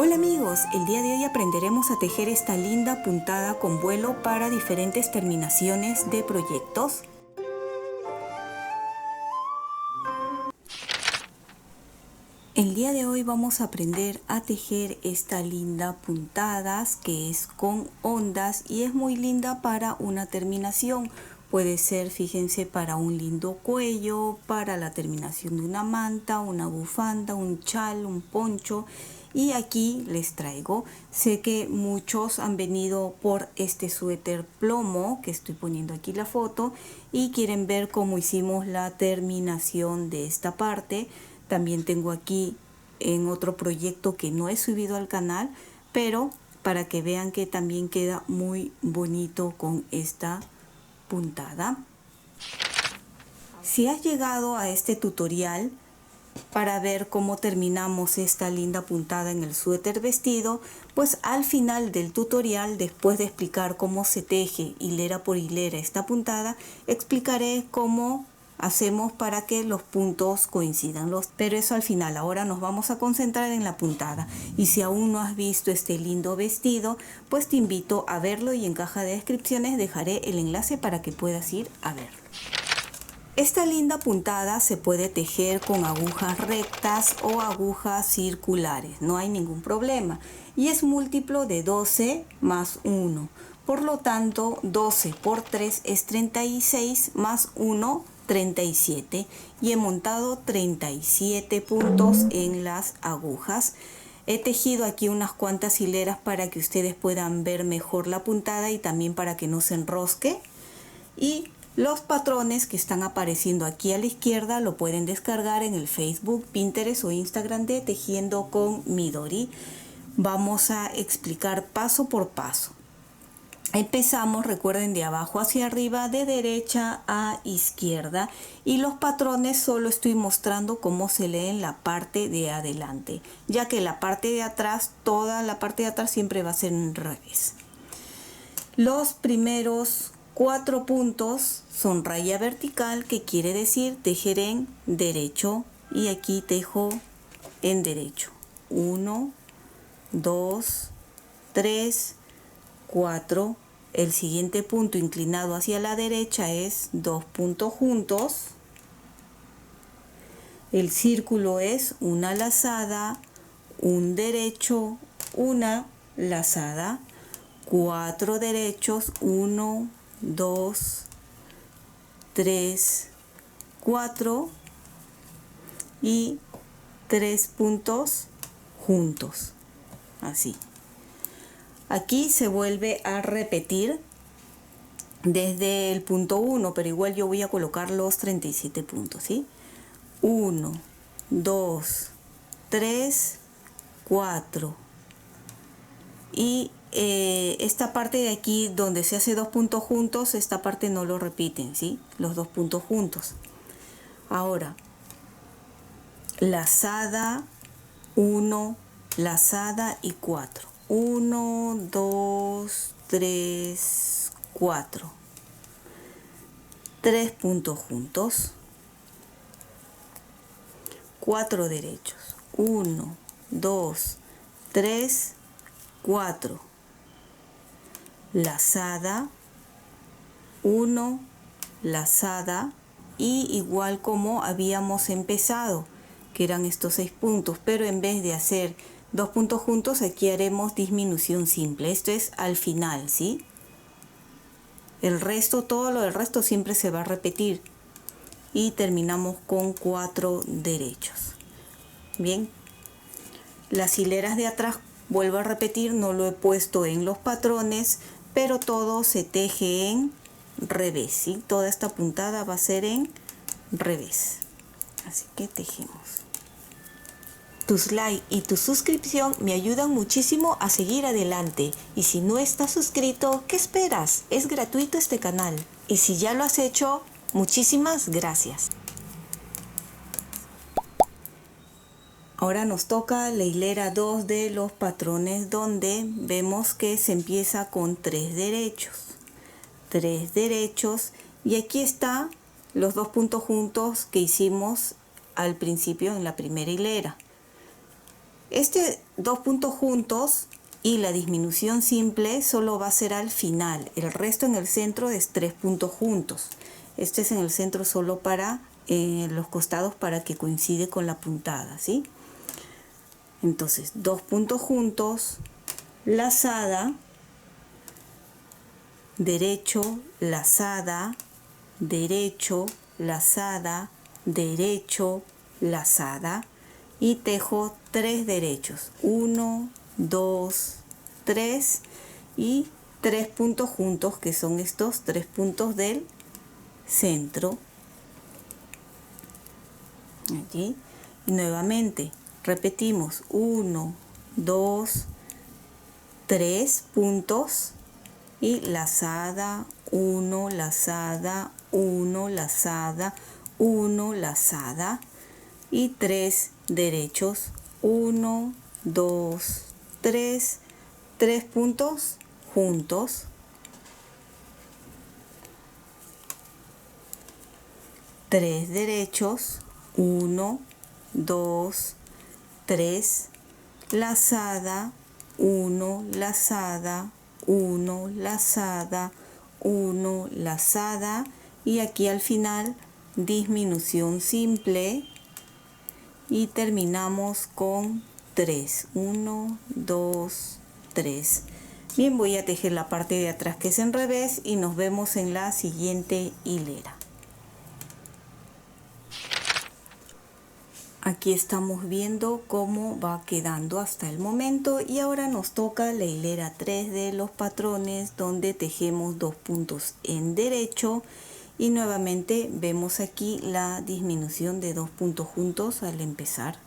Hola amigos, el día de hoy aprenderemos a tejer esta linda puntada con vuelo para diferentes terminaciones de proyectos. El día de hoy vamos a aprender a tejer esta linda puntadas que es con ondas y es muy linda para una terminación. Puede ser, fíjense, para un lindo cuello, para la terminación de una manta, una bufanda, un chal, un poncho. Y aquí les traigo, sé que muchos han venido por este suéter plomo, que estoy poniendo aquí la foto, y quieren ver cómo hicimos la terminación de esta parte. También tengo aquí en otro proyecto que no he subido al canal, pero para que vean que también queda muy bonito con esta puntada. Si has llegado a este tutorial para ver cómo terminamos esta linda puntada en el suéter vestido, pues al final del tutorial, después de explicar cómo se teje hilera por hilera esta puntada, explicaré cómo hacemos para que los puntos coincidan. Pero eso al final. Ahora nos vamos a concentrar en la puntada. Y si aún no has visto este lindo vestido, pues te invito a verlo y en caja de descripciones dejaré el enlace para que puedas ir a verlo. Esta linda puntada se puede tejer con agujas rectas o agujas circulares, no hay ningún problema. Y es múltiplo de 12 más 1. Por lo tanto, 12 por 3 es 36 más 1, 37. Y he montado 37 puntos en las agujas. He tejido aquí unas cuantas hileras para que ustedes puedan ver mejor la puntada y también para que no se enrosque. Y los patrones que están apareciendo aquí a la izquierda lo pueden descargar en el Facebook, Pinterest o Instagram de Tejiendo con Midori. Vamos a explicar paso por paso. Empezamos, recuerden, de abajo hacia arriba, de derecha a izquierda, y los patrones solo estoy mostrando cómo se lee en la parte de adelante, ya que la parte de atrás, toda la parte de atrás siempre va a ser en revés. Los primeros 4 puntos son raya vertical, que quiere decir tejer en derecho, y aquí tejo en derecho. 1, 2, 3, 4. El siguiente punto inclinado hacia la derecha es 2 puntos juntos. El círculo es una lazada, un derecho, una lazada, 4 derechos, 1, 2, 3, 4 y 3 puntos juntos, así. Aquí se vuelve a repetir desde el punto 1, pero igual yo voy a colocar los 37 puntos, ¿sí? 1, 2, 3, 4 y esta parte de aquí donde se hace 2 puntos juntos, esta parte no lo repiten, ¿sí? Los 2 puntos juntos. Ahora, lazada 1, lazada y 4. 1, 2, 3, 4. 3 puntos juntos. 4 derechos. 1, 2, 3, 4. Lazada, 1, lazada, y igual como habíamos empezado, que eran estos 6 puntos, pero en vez de hacer 2 puntos juntos, aquí haremos disminución simple. Esto es al final, ¿sí? El resto, todo lo del resto siempre se va a repetir. Y terminamos con 4 derechos. Bien. Las hileras de atrás, vuelvo a repetir, no lo he puesto en los patrones, pero todo se teje en revés, ¿sí? Toda esta puntada va a ser en revés. Así que tejemos. Tus likes y tu suscripción me ayudan muchísimo a seguir adelante. Y si no estás suscrito, ¿qué esperas? Es gratuito este canal. Y si ya lo has hecho, muchísimas gracias. Ahora nos toca la hilera 2 de los patrones, donde vemos que se empieza con 3 derechos. 3 derechos, y aquí está los 2 puntos juntos que hicimos al principio en la primera hilera. Este 2 puntos juntos y la disminución simple solo va a ser al final. El resto en el centro es 3 puntos juntos. Este es en el centro solo para los costados para que coincide con la puntada, ¿sí? Entonces, 2 puntos juntos, lazada, derecho, lazada, derecho, lazada, derecho, lazada y tejo 3 derechos. 1, 2, 3 y 3 puntos juntos, que son estos 3 puntos del centro. Allí. Y nuevamente repetimos 1, 2, 3 puntos y lazada, 1, lazada, 1, lazada, 1, lazada y 3 derechos, 1, 2, 3, 3 puntos juntos, 3 derechos, 1, 2, 3, lazada, 1, lazada, 1, lazada, 1, lazada y aquí al final disminución simple y terminamos con 3, 1, 2, 3. Bien, voy a tejer la parte de atrás que es en revés y nos vemos en la siguiente hilera. Aquí estamos viendo cómo va quedando hasta el momento y ahora nos toca la hilera 3 de los patrones donde tejemos 2 puntos en derecho y nuevamente vemos aquí la disminución de 2 puntos juntos al empezar.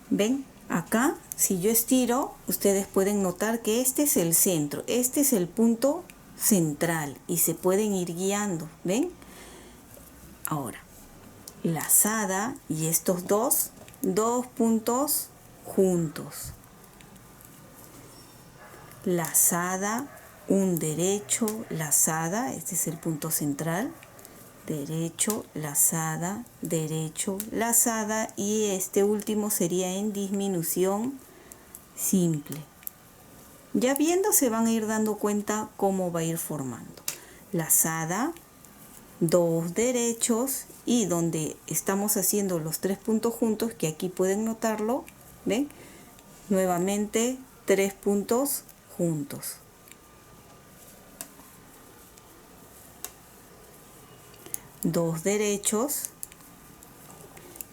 ¿Ven? Acá, si yo estiro, ustedes pueden notar que este es el centro, este es el punto central y se pueden ir guiando, ¿ven? Ahora, lazada y estos dos puntos juntos, lazada, un derecho, lazada, este es el punto central, derecho, lazada, derecho, lazada y este último sería en disminución simple. Ya viendo se van a ir dando cuenta cómo va a ir formando. Lazada, 2 derechos y donde estamos haciendo los 3 puntos juntos, que aquí pueden notarlo, ¿ven? Nuevamente 3 puntos juntos. Dos derechos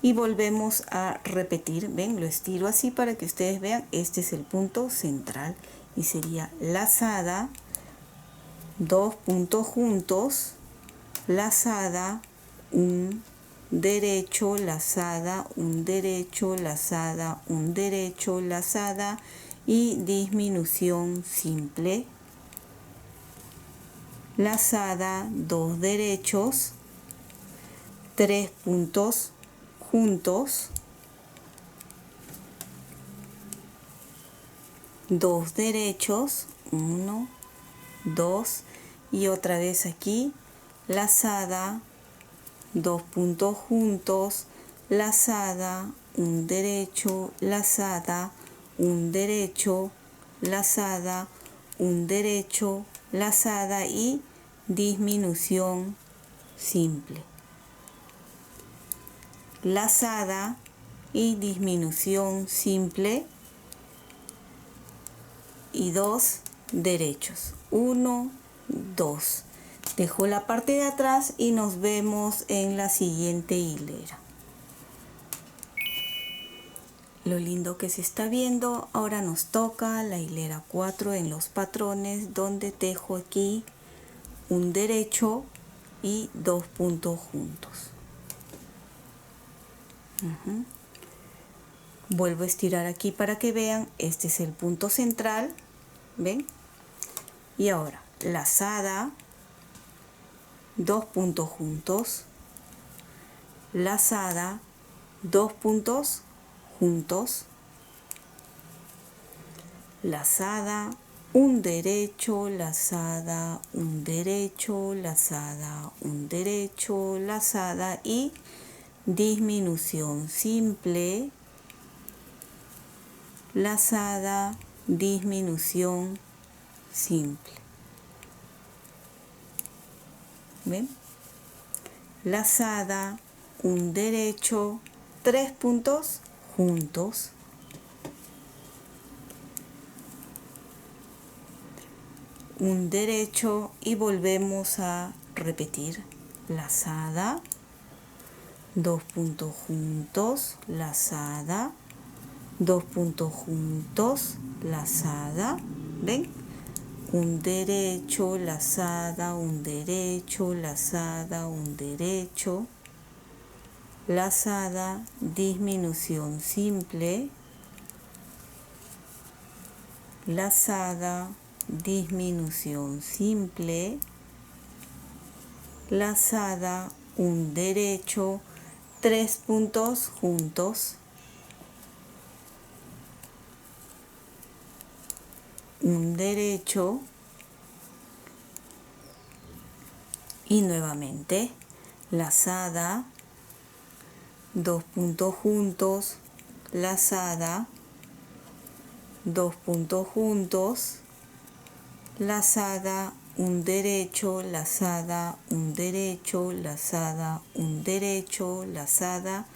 y volvemos a repetir, ven, lo estiro así para que ustedes vean, este es el punto central y sería lazada, 2 puntos juntos, lazada, un derecho, lazada, un derecho, lazada, un derecho, lazada y disminución simple, lazada, 2 derechos, 3 puntos juntos, 2 derechos, 1, 2 y otra vez aquí, lazada, 2 puntos juntos, lazada, un derecho, lazada, un derecho, lazada, un derecho, lazada y disminución simple. Lazada y disminución simple y 2 derechos, 1, 2. Dejo la parte de atrás y nos vemos en la siguiente hilera. Lo lindo que se está viendo, ahora nos toca la hilera 4 en los patrones donde tejo aquí un derecho y 2 puntos juntos. Vuelvo a estirar aquí para que vean, este es el punto central, ¿ven? Y ahora, lazada, 2 puntos juntos, lazada, 2 puntos juntos, lazada, un derecho, lazada, un derecho, lazada, un derecho, lazada y disminución simple, lazada, disminución simple. ¿Ven? Lazada, un derecho, 3 puntos juntos. Un derecho y volvemos a repetir. Lazada, 2 puntos juntos, lazada, 2 puntos juntos, lazada. ¿Ven? Un derecho, lazada, un derecho, lazada, un derecho, lazada, disminución simple, lazada, disminución simple, lazada, un derecho, 3 puntos juntos, un derecho y nuevamente lazada, 2 puntos juntos, lazada, 2 puntos juntos, lazada, un derecho, lazada, un derecho, lazada, un derecho, lazada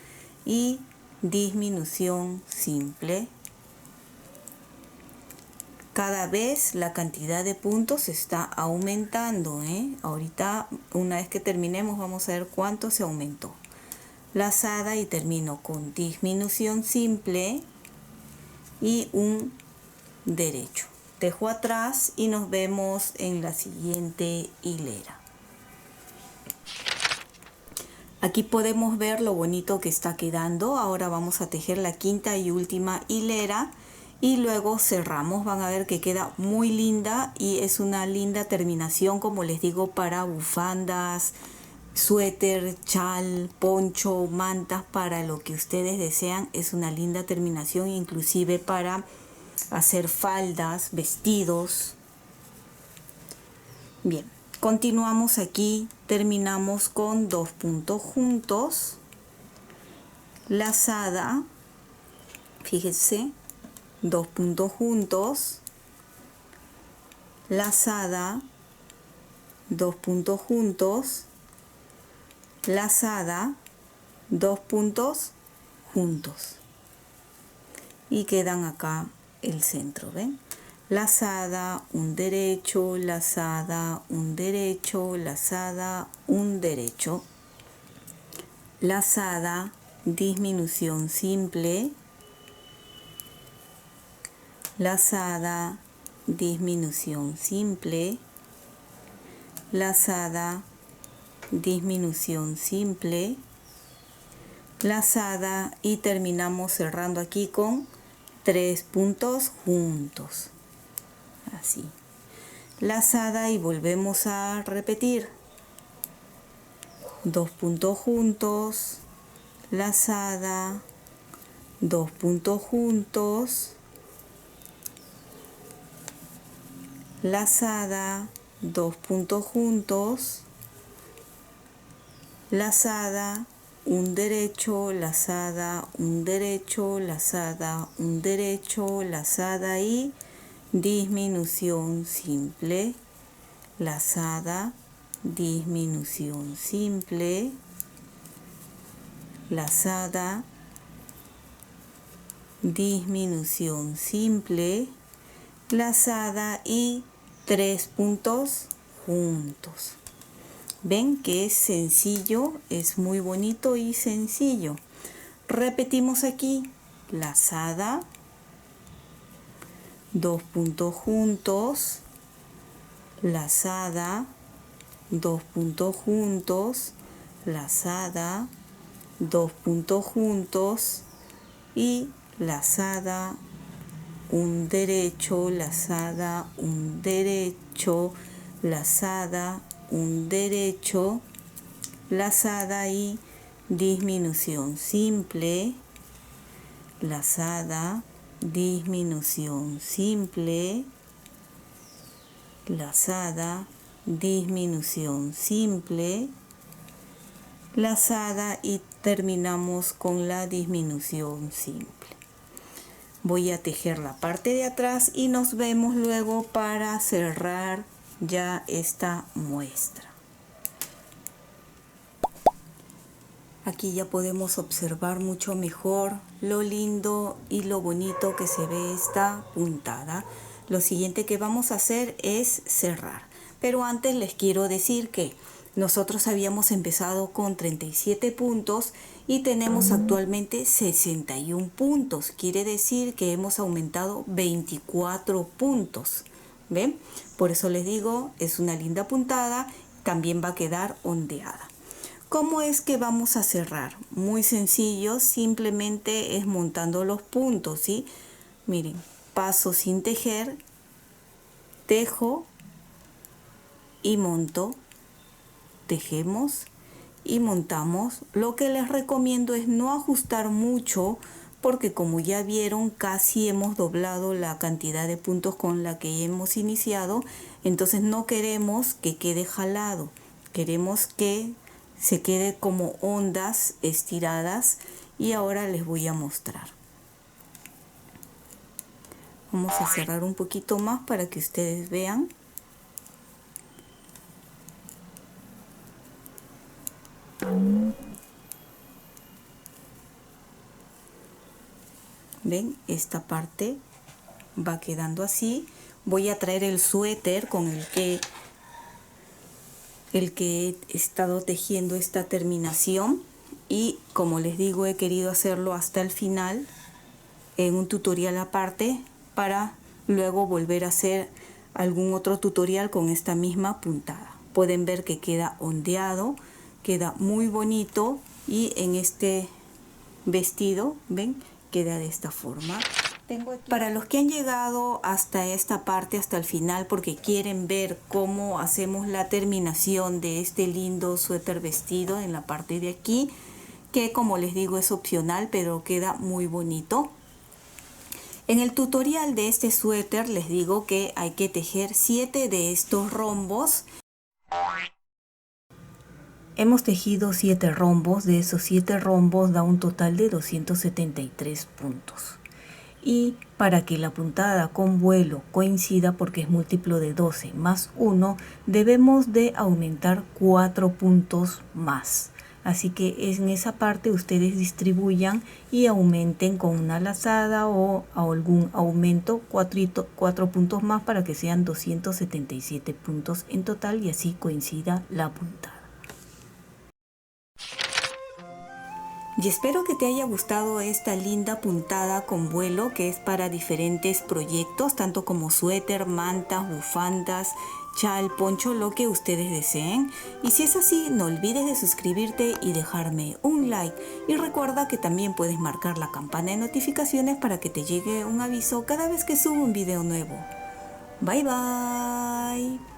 y disminución simple. Cada vez la cantidad de puntos está aumentando, Ahorita, una vez que terminemos, vamos a ver cuánto se aumentó. Lazada y termino con disminución simple y un derecho. Dejo atrás y nos vemos en la siguiente hilera. Aquí podemos ver lo bonito que está quedando. Ahora vamos a tejer la quinta y última hilera y luego cerramos. Van a ver que queda muy linda y es una linda terminación, como les digo, para bufandas, suéter, chal, poncho, mantas, para lo que ustedes desean. Es una linda terminación, inclusive para hacer faldas, vestidos. Bien, continuamos aquí, terminamos con 2 puntos juntos, lazada, fíjense, 2 puntos juntos, lazada, 2 puntos juntos, lazada, 2 puntos juntos y quedan acá el centro, ¿ven? Lazada, un derecho, lazada, un derecho, lazada, un derecho, lazada, disminución simple, lazada, disminución simple, lazada, disminución simple, lazada y terminamos cerrando aquí con 3 puntos juntos. Así, lazada y volvemos a repetir. 2 puntos juntos, lazada, 2 puntos juntos, lazada, 2 puntos juntos, lazada, un derecho, lazada, un derecho, lazada, un derecho, lazada y disminución simple, lazada, disminución simple, lazada, disminución simple, lazada y 3 puntos juntos. Ven que es sencillo, es muy bonito y sencillo. Repetimos aquí, lazada, 2 puntos juntos, lazada, 2 puntos juntos, lazada, 2 puntos juntos y lazada, un derecho, lazada, un derecho, lazada, un derecho, lazada y disminución simple, lazada, disminución simple, lazada, disminución simple, lazada y terminamos con la disminución simple. Voy a tejer la parte de atrás y nos vemos luego para cerrar ya esta muestra. Aquí ya podemos observar mucho mejor lo lindo y lo bonito que se ve esta puntada. Lo siguiente que vamos a hacer es cerrar. Pero antes les quiero decir que nosotros habíamos empezado con 37 puntos y tenemos actualmente 61 puntos. Quiere decir que hemos aumentado 24 puntos. ¿Ven? Por eso les digo, es una linda puntada. También va a quedar ondeada. ¿Cómo es que vamos a cerrar? Muy sencillo, simplemente es montando los puntos, ¿sí? Miren, paso sin tejer, tejo y monto, tejemos y montamos. Lo que les recomiendo es no ajustar mucho porque como ya vieron casi hemos doblado la cantidad de puntos con la que hemos iniciado, entonces no queremos que quede jalado, queremos que se quede como ondas estiradas y ahora les voy a mostrar. Vamos a cerrar un poquito más para que ustedes vean. ¿Ven? Esta parte va quedando así. Voy a traer el suéter con el que he estado tejiendo esta terminación y como les digo he querido hacerlo hasta el final en un tutorial aparte para luego volver a hacer algún otro tutorial con esta misma puntada. Pueden ver que queda ondeado, queda muy bonito y en este vestido, ven, queda de esta forma. Para los que han llegado hasta esta parte, hasta el final, porque quieren ver cómo hacemos la terminación de este lindo suéter vestido en la parte de aquí, que como les digo es opcional, pero queda muy bonito. En el tutorial de este suéter les digo que hay que tejer 7 de estos rombos. Hemos tejido 7 rombos, de esos 7 rombos da un total de 273 puntos. Y para que la puntada con vuelo coincida, porque es múltiplo de 12 más 1, debemos de aumentar 4 puntos más. Así que en esa parte ustedes distribuyan y aumenten con una lazada o algún aumento 4 puntos más para que sean 277 puntos en total y así coincida la puntada. Y espero que te haya gustado esta linda puntada con vuelo que es para diferentes proyectos, tanto como suéter, mantas, bufandas, chal, poncho, lo que ustedes deseen. Y si es así, no olvides de suscribirte y dejarme un like. Y recuerda que también puedes marcar la campana de notificaciones para que te llegue un aviso cada vez que subo un video nuevo. Bye bye.